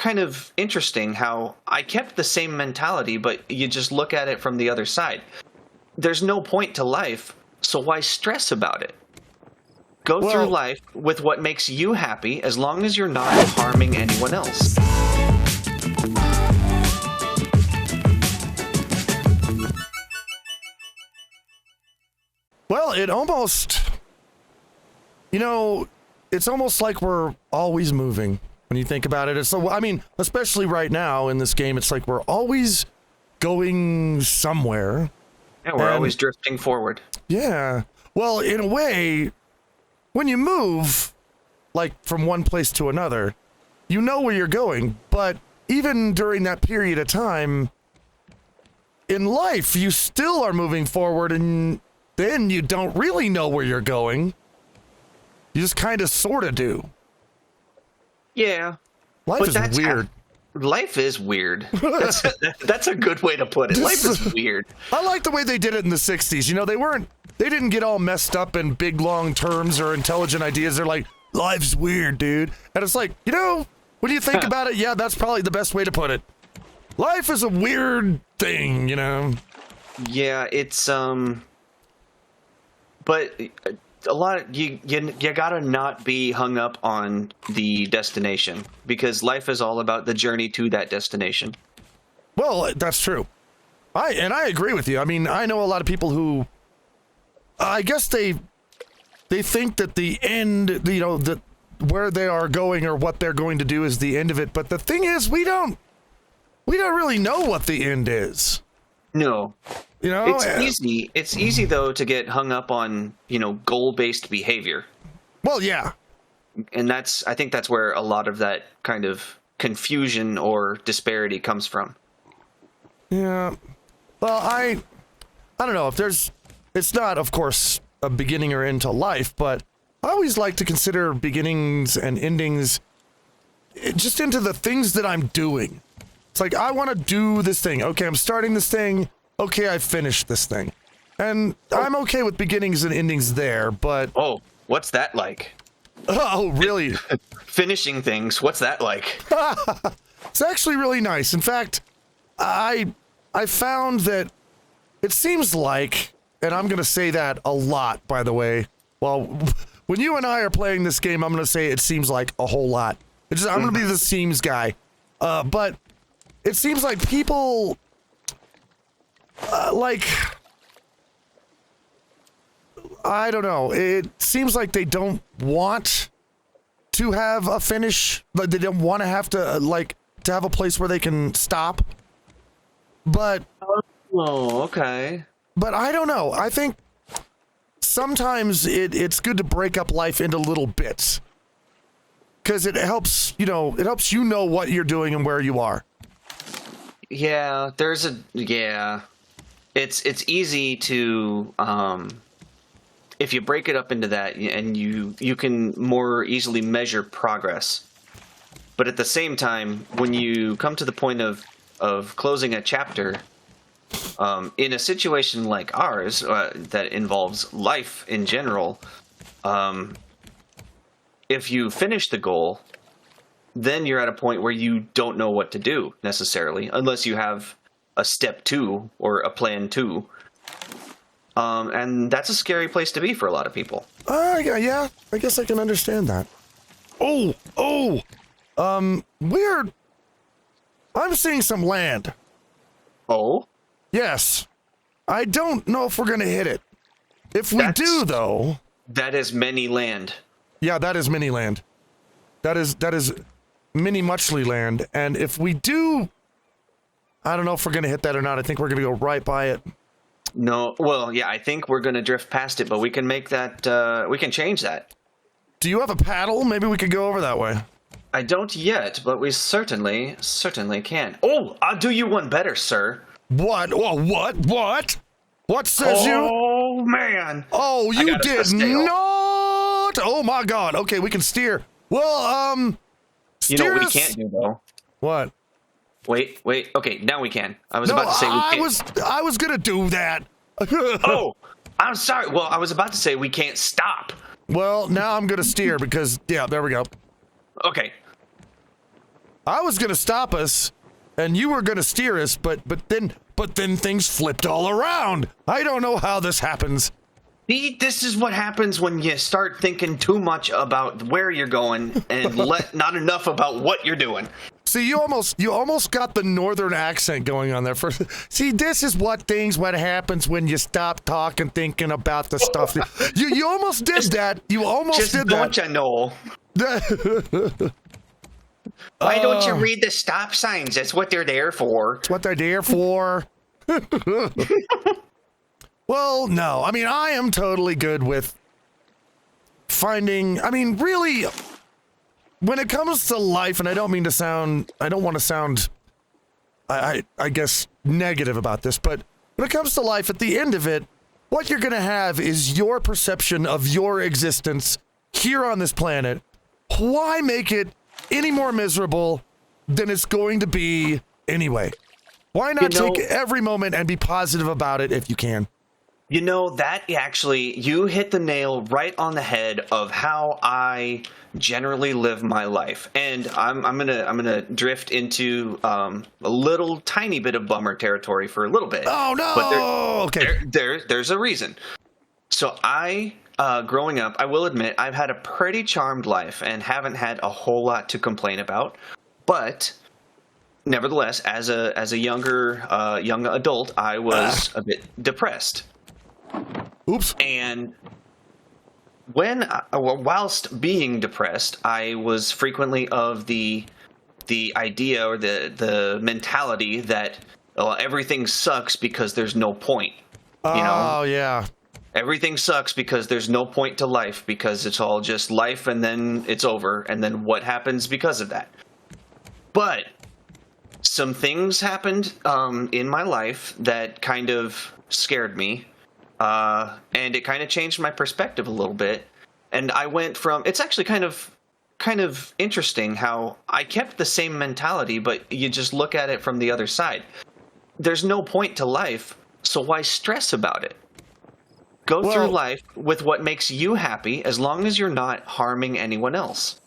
kind of interesting how I kept the same mentality, but you just look at it from the other side. There's no point to life, so why stress about it? Go through life with what makes you happy, as long as you're not harming anyone else. Well, it almost, it's almost like we're always moving when you think about it. It's so, I mean, especially right now in this game, it's like we're always going somewhere. Yeah, we're always drifting forward. Yeah. Well, in a way, when you move, like from one place to another, you know where you're going. But even during that period of time, in life, you still are moving forward, and then you don't really know where you're going. You just kind of sort of do. Yeah. Life is weird. Life is weird. That's a good way to put it. Life is weird. I like the way they did it in the 60s. They didn't get all messed up in big, long terms or intelligent ideas. They're like, life's weird, dude. And it's like, when you think about it, yeah, that's probably the best way to put it. Life is a weird thing, Yeah, it's, but a lot of, you gotta not be hung up on the destination, because life is all about the journey to that destination. Well, that's true. I agree with you. I mean, I know a lot of people who, I guess they think that the end, that where they are going or what they're going to do is the end of it. But the thing is, we don't really know what the end is. No. It's easy though to get hung up on, goal-based behavior. Well, yeah. And I think that's where a lot of that kind of confusion or disparity comes from. Yeah. Well, I don't know if it's not, of course, a beginning or end to life, but I always like to consider beginnings and endings just into the things that I'm doing. It's like, I want to do this thing. Okay, I'm starting this thing. Okay, I finished this thing. And I'm okay with beginnings and endings there, but... Oh, what's that like? Oh, really? Finishing things, what's that like? It's actually really nice. In fact, I found that it seems like, and I'm going to say that a lot, by the way. Well, when you and I are playing this game, I'm going to say it seems like a whole lot. I'm going to be the seems guy. But it seems like people... I don't know. It seems like they don't want to have a finish. Like they don't want to have to to have a place where they can stop. But okay. But I don't know. I think sometimes it's good to break up life into little bits, because it helps. It helps what you're doing and where you are. Yeah, It's easy to, if you break it up into that, and you can more easily measure progress. But at the same time, when you come to the point of closing a chapter, in a situation like ours, that involves life in general, if you finish the goal, then you're at a point where you don't know what to do necessarily, unless you have a step 2 or a plan 2. And that's a scary place to be for a lot of people. Yeah, I guess I can understand that. Weird. I'm seeing some land. Oh? Yes. I don't know if we're going to hit it. If we do, though... That is many land. Yeah, that is mini land. That is mini muchly land. And if we do... I don't know if we're going to hit that or not. I think we're going to go right by it. No, well, yeah, I think we're going to drift past it, but we can make that, we can change that. Do you have a paddle? Maybe we could go over that way. I don't yet, but we certainly can. Oh, I'll do you one better, sir. What? Oh, what? What says you? Oh, man. Oh, you did not. Oh, my God. Okay, we can steer. Well, you know what we can't do, though? What? Wait. Okay, now we can. I was about to say we can't. I was gonna do that. Oh, I'm sorry. Well, I was about to say we can't stop. Well, now I'm gonna steer because, yeah, there we go. Okay. I was gonna stop us, and you were gonna steer us, but then things flipped all around. I don't know how this happens. See, this is what happens when you start thinking too much about where you're going and not enough about what you're doing. See, you almost got the northern accent going on there first. See, this is what happens when you stop talking, thinking about the stuff. You almost did that. You almost did that. Don't you know? Why don't you read the stop signs? That's what they're there for. That's what they're there for. Well, no. I mean, I am totally good with finding... I mean, really, when it comes to life, and I don't want to sound, I guess, negative about this, but when it comes to life, at the end of it, what you're going to have is your perception of your existence here on this planet. Why make it any more miserable than it's going to be anyway? Why not take every moment and be positive about it if you can? You know, that actually, you hit the nail right on the head of how I generally live my life. And I'm gonna drift into a little tiny bit of bummer territory for a little bit. Oh no! But there's a reason. So growing up, I will admit, I've had a pretty charmed life and haven't had a whole lot to complain about. But nevertheless, as a young adult, I was a bit depressed. Oops. And whilst being depressed, I was frequently of the idea or the mentality that everything sucks because there's no point. Oh, yeah. Everything sucks because there's no point to life, because it's all just life and then it's over. And then what happens because of that? But some things happened in my life that kind of scared me. And it kind of changed my perspective a little bit. And I went from, it's actually kind of interesting how I kept the same mentality, but you just look at it from the other side. There's no point to life, so why stress about it? Go through life with what makes you happy, as long as you're not harming anyone else.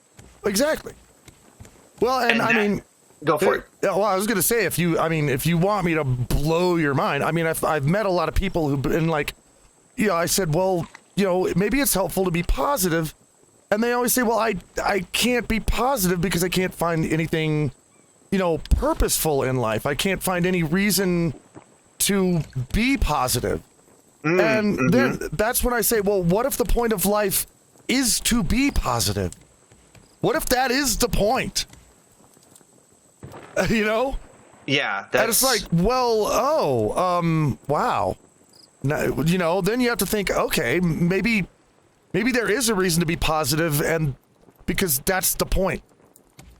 Exactly. Well, and I mean, go for it. Well, I was going to say, if you want me to blow your mind, I mean, I've met a lot of people who've been like, I said, well, maybe it's helpful to be positive. And they always say, well, I can't be positive because I can't find anything, purposeful in life. I can't find any reason to be positive. And then that's when I say, well, what if the point of life is to be positive? What if that is the point? Yeah, and it's like, well, wow. Now, then you have to think, okay, maybe there is a reason to be positive, and because that's the point.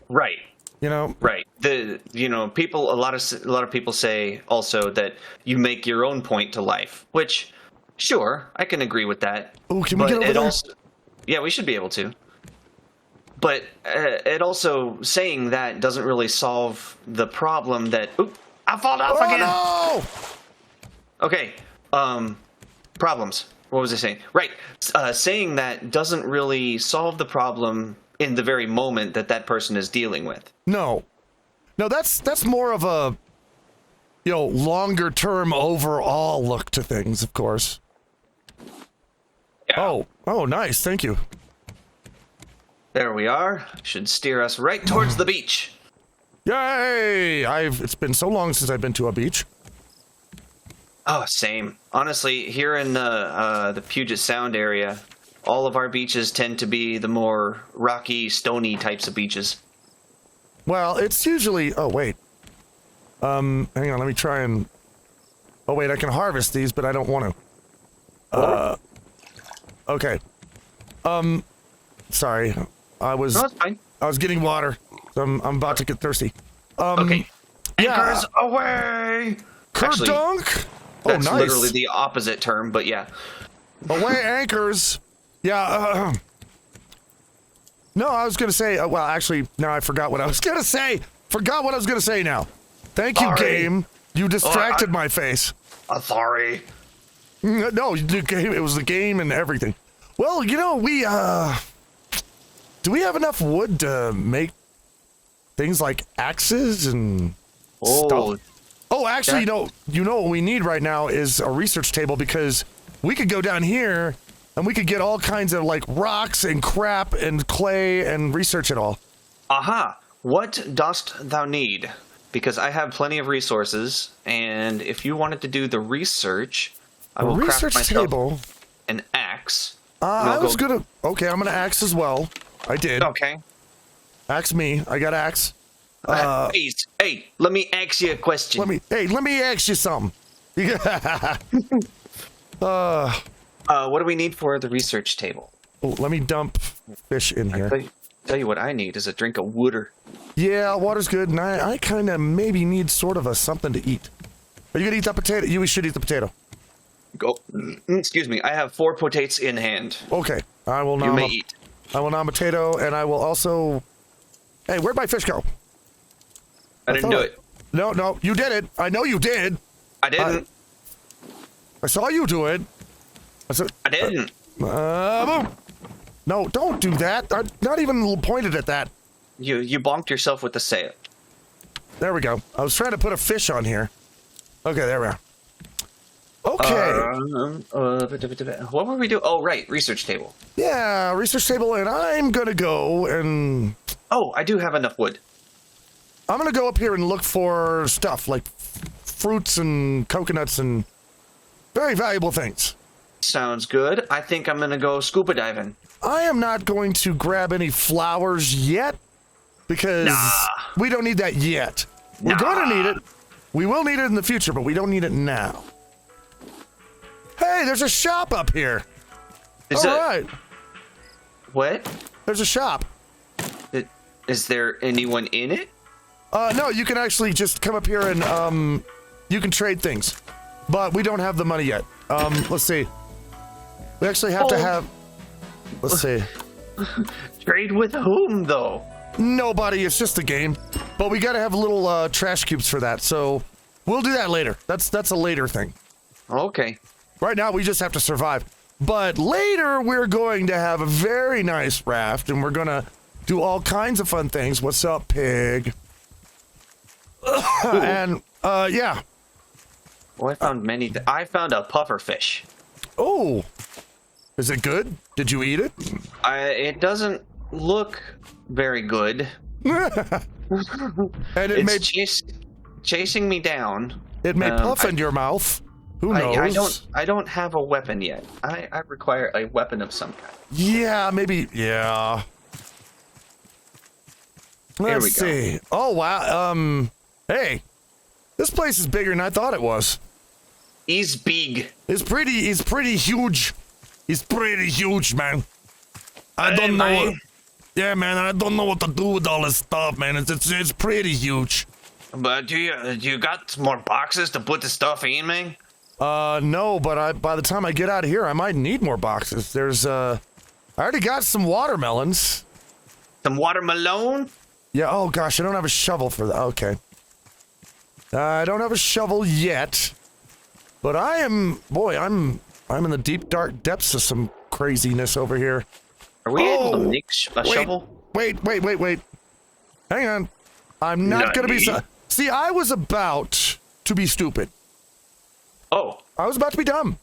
Right. Right. People, a lot of people say also that you make your own point to life, which, sure, I can agree with that. Oh, can we get over there? Yeah, we should be able to. But it also, saying that doesn't really solve the problem that... Oop, I fall off again! No! Okay, problems. What was I saying? Right, saying that doesn't really solve the problem in the very moment that person is dealing with. No, that's more of a, longer term overall look to things, of course. Yeah. Oh, nice, thank you. There we are. Should steer us right towards the beach. Yay! It's been so long since I've been to a beach. Oh, same. Honestly, here in the Puget Sound area, all of our beaches tend to be the more rocky, stony types of beaches. Well, it's usually... Oh, wait. Hang on, let me try and... Oh, wait, I can harvest these, but I don't want to. Okay. Sorry. No, that's fine. I was getting water. So I'm about to get thirsty. Okay. Yeah. Anchors away! Kerdunk! That's nice. Literally the opposite term, but yeah. Away anchors! Yeah, No, I was gonna say, well, actually, now I forgot what I was gonna say! Forgot what I was gonna say now. Thank you, game. You distracted my face. Sorry. No, the game, it was the game and everything. Well, we, do we have enough wood to make things like axes and Oh, stuff. Oh, actually, you know what we need right now is a research table, because we could go down here and we could get all kinds of like rocks and crap and clay and research it all. aha! What dost thou need? Because I have plenty of resources, and if you wanted to do the research, I will craft Research myself table. an axe. I was gonna. Okay, I'm gonna axe as well. I did. Okay. Axe me. I got axe. Hey, let me ask you a question. Let me ask you something. What do we need for the research table? Let me dump fish in here. Tell you what I need is a drink of water. Yeah, water's good, and I kind of maybe need sort of a something to eat. Are you gonna eat that potato? You should eat the potato. Go. Excuse me. I have 4 potates in hand. Okay, I will You nom. may eat. I will nom potato, and I will also. Hey, where'd my fish go? I didn't do it. No, you did it. I know you did. I didn't. I saw you do it. I didn't. Boom. No, don't do that. I'm not even pointed at that. You bonked yourself with the sail. There we go. I was trying to put a fish on here. Okay, there we are. Okay. What were we doing? Oh, right. Research table. Yeah, research table, and I'm gonna go and... Oh, I do have enough wood. I'm gonna go up here and look for stuff, like fruits and coconuts and very valuable things. Sounds good. I think I'm going to go scuba diving. I am not going to grab any flowers yet, because we don't need that yet. We're going to need it. We will need it in the future, but we don't need it now. Hey, there's a shop up here. All right. What? There's a shop. Is there anyone in it? No, you can actually just come up here and you can trade things, but we don't have the money yet. Let's see. We actually have to have. Let's see. Trade with whom, though? Nobody. It's just a game, but we got to have little trash cubes for that. So we'll do that later. That's a later thing. Okay. Right now, we just have to survive. But later, we're going to have a very nice raft, and we're gonna do all kinds of fun things. What's up, pig? And yeah. Well, I found many. I found a puffer fish. Oh, is it good? Did you eat it? It doesn't look very good. And It's chasing me down. It may puff in your mouth. Who knows? I don't have a weapon yet. I require a weapon of some kind. Yeah, maybe. Yeah. Let's see. Oh wow. Hey, this place is bigger than I thought it was. He's big. He's pretty huge. He's pretty huge, man. I don't know. Yeah, man. I don't know what to do with all this stuff, man. It's pretty huge. But do you got more boxes to put the stuff in, man? No, but by the time I get out of here, I might need more boxes. There's I already got some watermelons. Some watermelon? Yeah. Oh gosh, I don't have a shovel for that. Okay. I don't have a shovel yet, but I'm in the deep dark depths of some craziness over here. Are we able to make a shovel? Wait. Hang on. I'm not gonna be. See, I was about to be stupid. Oh. I was about to be dumb.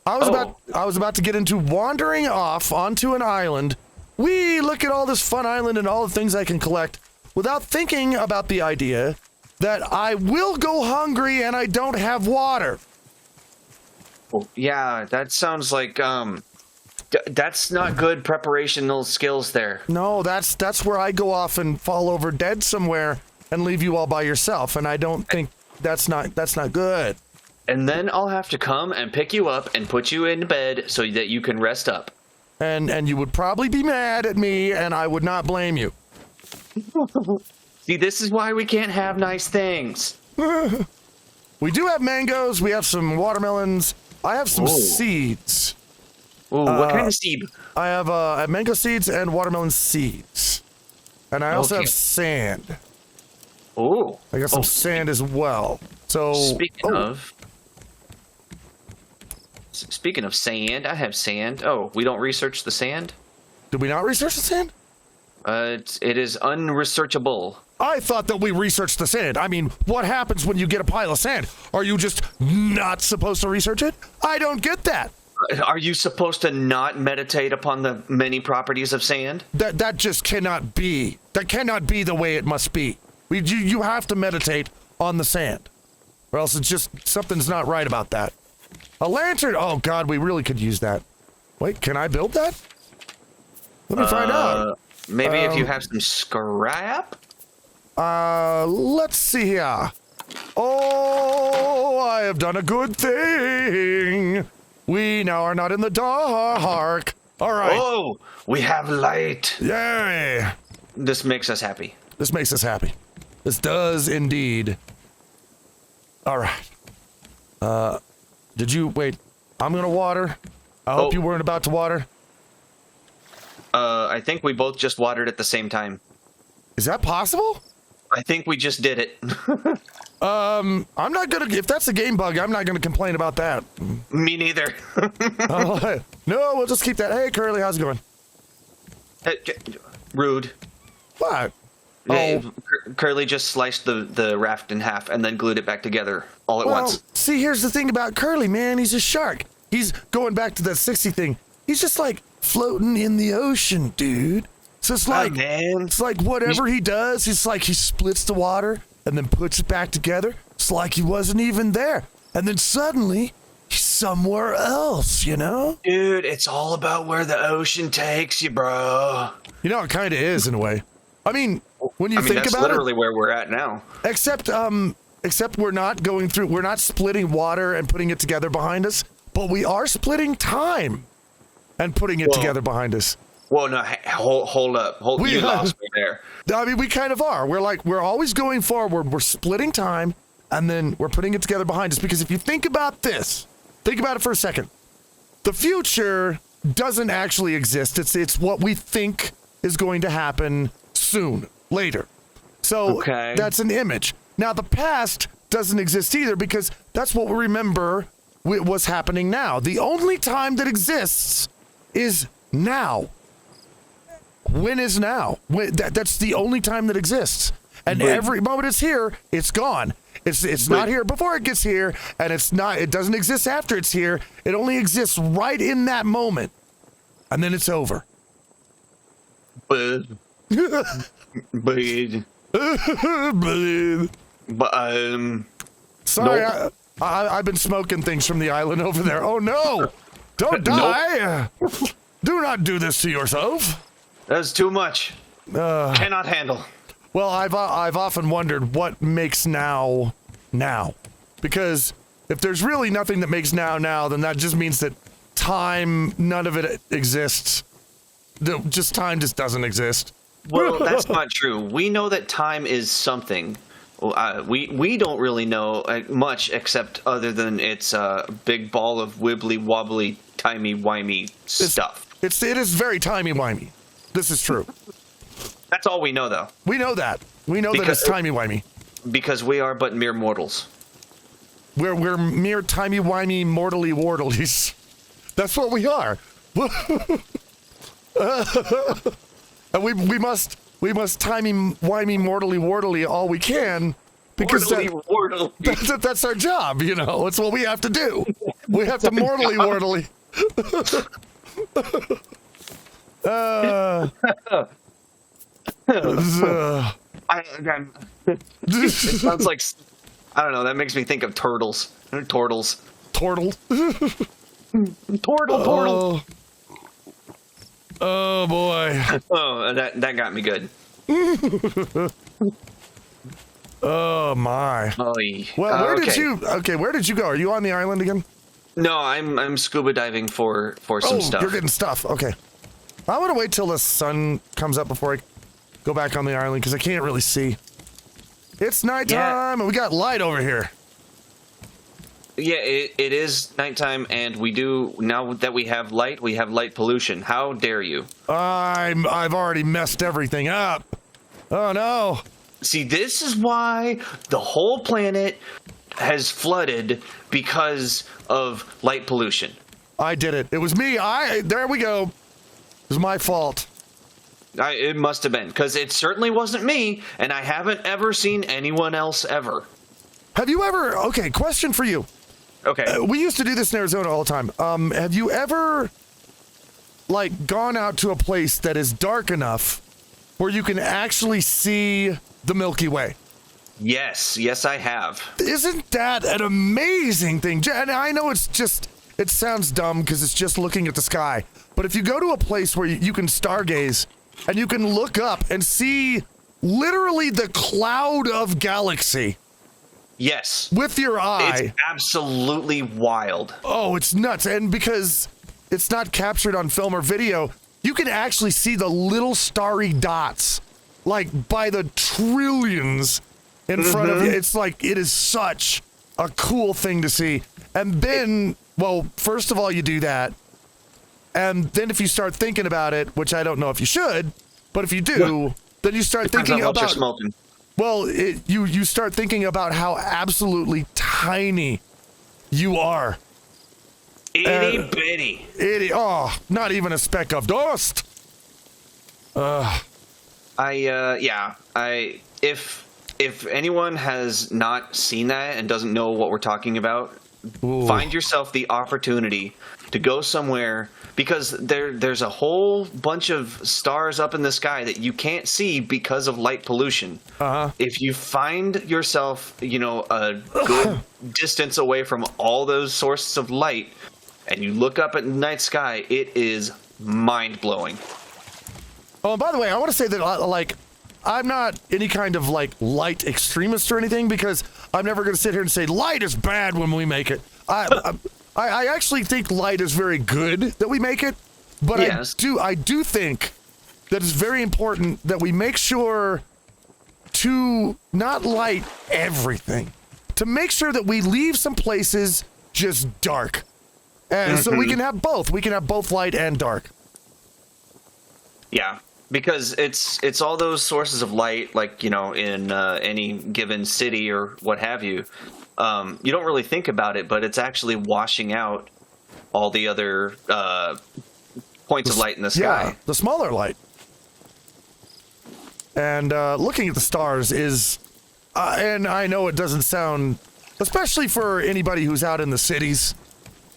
I was about to get into wandering off onto an island. We look at all this fun island and all the things I can collect without thinking about the idea that I will go hungry and I don't have water. Oh, yeah, that sounds like that's not good preparational skills there. No, that's where I go off and fall over dead somewhere and leave you all by yourself, and I don't think that's not good. And then I'll have to come and pick you up and put you in bed so that you can rest up. And you would probably be mad at me, and I would not blame you. See, this is why we can't have nice things. We do have mangoes. We have some watermelons. I have some seeds. Ooh, what kind of seed? I have mango seeds and watermelon seeds. And I also have sand. Ooh. I got some sand as well. So Speaking of sand, I have sand. Oh, we don't research the sand? Did we not research the sand? It is unresearchable. I thought that we researched the sand. I mean, what happens when you get a pile of sand? Are you just not supposed to research it? I don't get that. Are you supposed to not meditate upon the many properties of sand? That just cannot be. That cannot be the way it must be. You have to meditate on the sand, or else it's just something's not right about that. A lantern. Oh God, we really could use that. Wait, can I build that? Let me find out. Maybe if you have some scrap? Let's see here. Oh, I have done a good thing. We now are not in the dark. All right. Oh, we have light. Yay. This makes us happy. This makes us happy. This does indeed. All right. Did you wait? I'm gonna water. I hope you weren't about to water. I think we both just watered at the same time. Is that possible? I think we just did it. I'm not gonna. If that's a game bug, I'm not gonna complain about that. Me neither. No, we'll just keep that. Hey, Curly, how's it going? Rude. What? Oh. Curly just sliced the raft in half and then glued it back together all at once. See, here's the thing about Curly, man. He's a shark. He's going back to that 60 thing. He's just like floating in the ocean, dude. So it's like, it's like whatever he does, it's like he splits the water and then puts it back together. It's like he wasn't even there. And then suddenly, he's somewhere else, you know? Dude, it's all about where the ocean takes you, bro. You know, it kind of is in a way. I mean, when you think that's about literally where we're at now. Except we're not going through, we're not splitting water and putting it together behind us, but we are splitting time and putting it together behind us. Well, no, hold up. You lost me there. I mean, we kind of are. We're always going forward. We're splitting time, and then we're putting it together behind us. Because if you think about this, think about it for a second. The future doesn't actually exist. It's what we think is going to happen soon, later. So that's an image. Now, the past doesn't exist either because that's what we remember what's happening now. The only time that exists is now. When is now? That's the only time that exists. And every moment it's here, it's gone. It's not here before it gets here, and it doesn't exist after it's here. It only exists right in that moment. And then it's over. But sorry, nope. I've been smoking things from the island over there. Oh no! Don't die! Nope. Do not do this to yourself. That's too much. Cannot handle. Well, I've often wondered what makes now, because if there's really nothing that makes now, then that just means that time, none of it exists. Time just doesn't exist. Well, that's not true. We know that time is something. We don't really know much except other than it's a big ball of wibbly wobbly timey wimey stuff. It is very timey wimey. This is true. That's all we know, though. We know that. We know that it's timey wimey. Because we are but mere mortals. We're mere timey wimey mortally wardlies. That's what we are. And we must timey wimey mortally wardly all we can because that's our job, you know. It's what we have to do. We have to mortally wardly. It sounds like, I don't know, that makes me think of turtles. Tortles. Tortle. Tortle. Oh boy. Oh, that got me good. Oh my. Well, where did you go? Are you on the island again? No, I'm scuba diving for some stuff. You're getting stuff. Okay. I want to wait till the sun comes up before I go back on the island because I can't really see. It's nighttime and we got light over here. Yeah, it is nighttime, and now that we have light pollution. How dare you? I've already messed everything up. Oh no. See, this is why the whole planet has flooded because of light pollution. I did it. It was me. There we go. It was my fault. It must have been, because it certainly wasn't me, and I haven't ever seen anyone else ever. Have you ever? Okay, question for you. Okay. We used to do this in Arizona all the time. Have you ever, like, gone out to a place that is dark enough where you can actually see the Milky Way? Yes, I have. Isn't that an amazing thing? And I know it sounds dumb because it's just looking at the sky. But if you go to a place where you can stargaze and you can look up and see literally the cloud of galaxy. Yes. With your eye. It's absolutely wild. Oh, it's nuts. And because it's not captured on film or video, you can actually see the little starry dots, like by the trillions in front of you. It's like, it is such a cool thing to see. And then, well, first of all, you do that. And then if you start thinking about it, which I don't know if you should, but if you do, then you start thinking about... Well, you start thinking about how absolutely tiny you are. Itty bitty. Oh, not even a speck of dust. If anyone has not seen that and doesn't know what we're talking about, find yourself the opportunity to go somewhere, because there's a whole bunch of stars up in the sky that you can't see because of light pollution. If you find yourself, a good distance away from all those sources of light, and you look up at the night sky, it is mind-blowing. Oh, and by the way, I want to say that, like, I'm not any kind of, like, light extremist or anything, because I'm never going to sit here and say light is bad when we make it. I actually think light is very good that we make it, but yes. I do think that it's very important that we make sure to not light everything, to make sure that we leave some places just dark. And so we can have both. We can have both light and dark. Yeah, because it's all those sources of light, like, in any given city or what have you. You don't really think about it, but it's actually washing out all the other points of light in the sky. Yeah, the smaller light. And looking at the stars is, and I know it doesn't sound, especially for anybody who's out in the cities,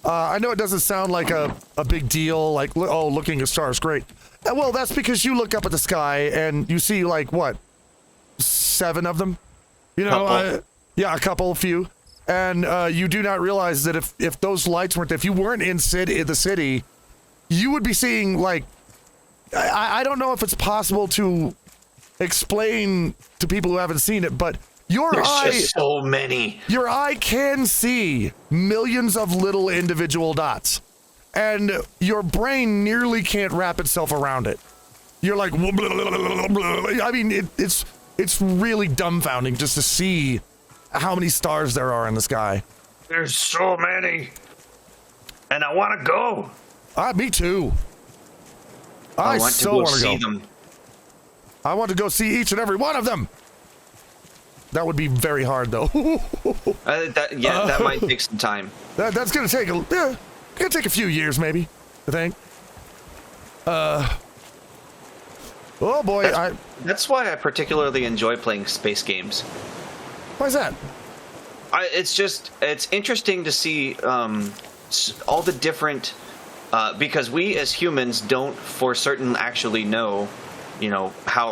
I know it doesn't sound like a big deal, like, oh, looking at stars, great. Well, that's because you look up at the sky and you see, like, what, 7 of them? Yeah, a few. And you do not realize that if those lights weren't, if you weren't in the city, you would be seeing, like, I don't know if it's possible to explain to people who haven't seen it, but There's just so many. Your eye can see millions of little individual dots, and your brain nearly can't wrap itself around it. You're like, I mean, it's really dumbfounding just to see how many stars there are in the sky. There's so many, and I want to go. Me too. I want to go see them. I want to go see each and every one of them. That would be very hard, though. That might take some time. That's gonna take a few years, maybe. I think. Oh boy, that's why I particularly enjoy playing space games. Why is that? It's interesting to see all the different, because we as humans don't for certain actually know,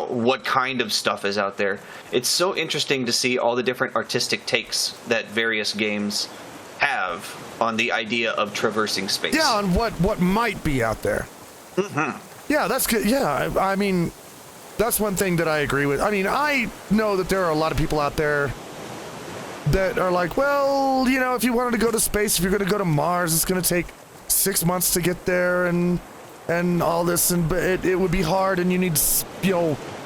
what kind of stuff is out there. It's so interesting to see all the different artistic takes that various games have on the idea of traversing space. Yeah, on what might be out there. Yeah, that's good. Yeah, I mean, that's one thing that I agree with. I mean, I know that there are a lot of people out there that are like, well, if you wanted to go to space, if you're going to go to Mars, it's going to take 6 months to get there, and all this, and it would be hard, and you need,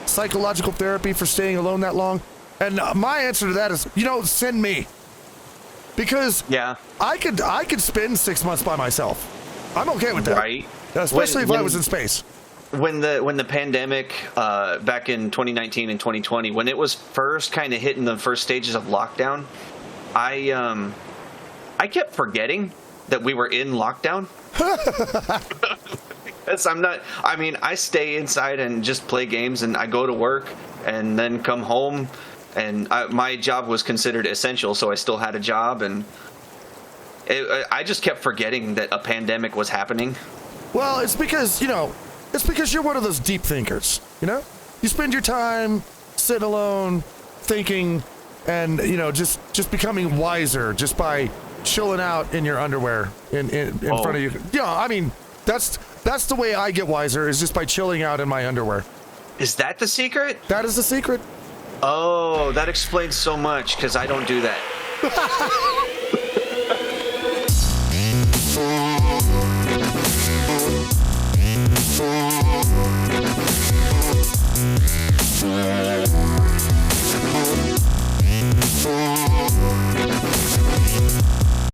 psychological therapy for staying alone that long. And my answer to that is, send me, because I could spend 6 months by myself. I'm okay with that, right? Especially if I was in space. When the pandemic back in 2019 and 2020, when it was first kind of hitting the first stages of lockdown, I kept forgetting that we were in lockdown. I'm not. I mean, I stay inside and just play games, and I go to work and then come home. And my job was considered essential, so I still had a job, and I just kept forgetting that a pandemic was happening. Well, it's because you're one of those deep thinkers. You spend your time sitting alone, thinking, and just becoming wiser just by chilling out in your underwear in front of you. I mean, that's the way I get wiser, is just by chilling out in my underwear. Is that the secret? That is the secret. Oh, that explains so much, because I don't do that.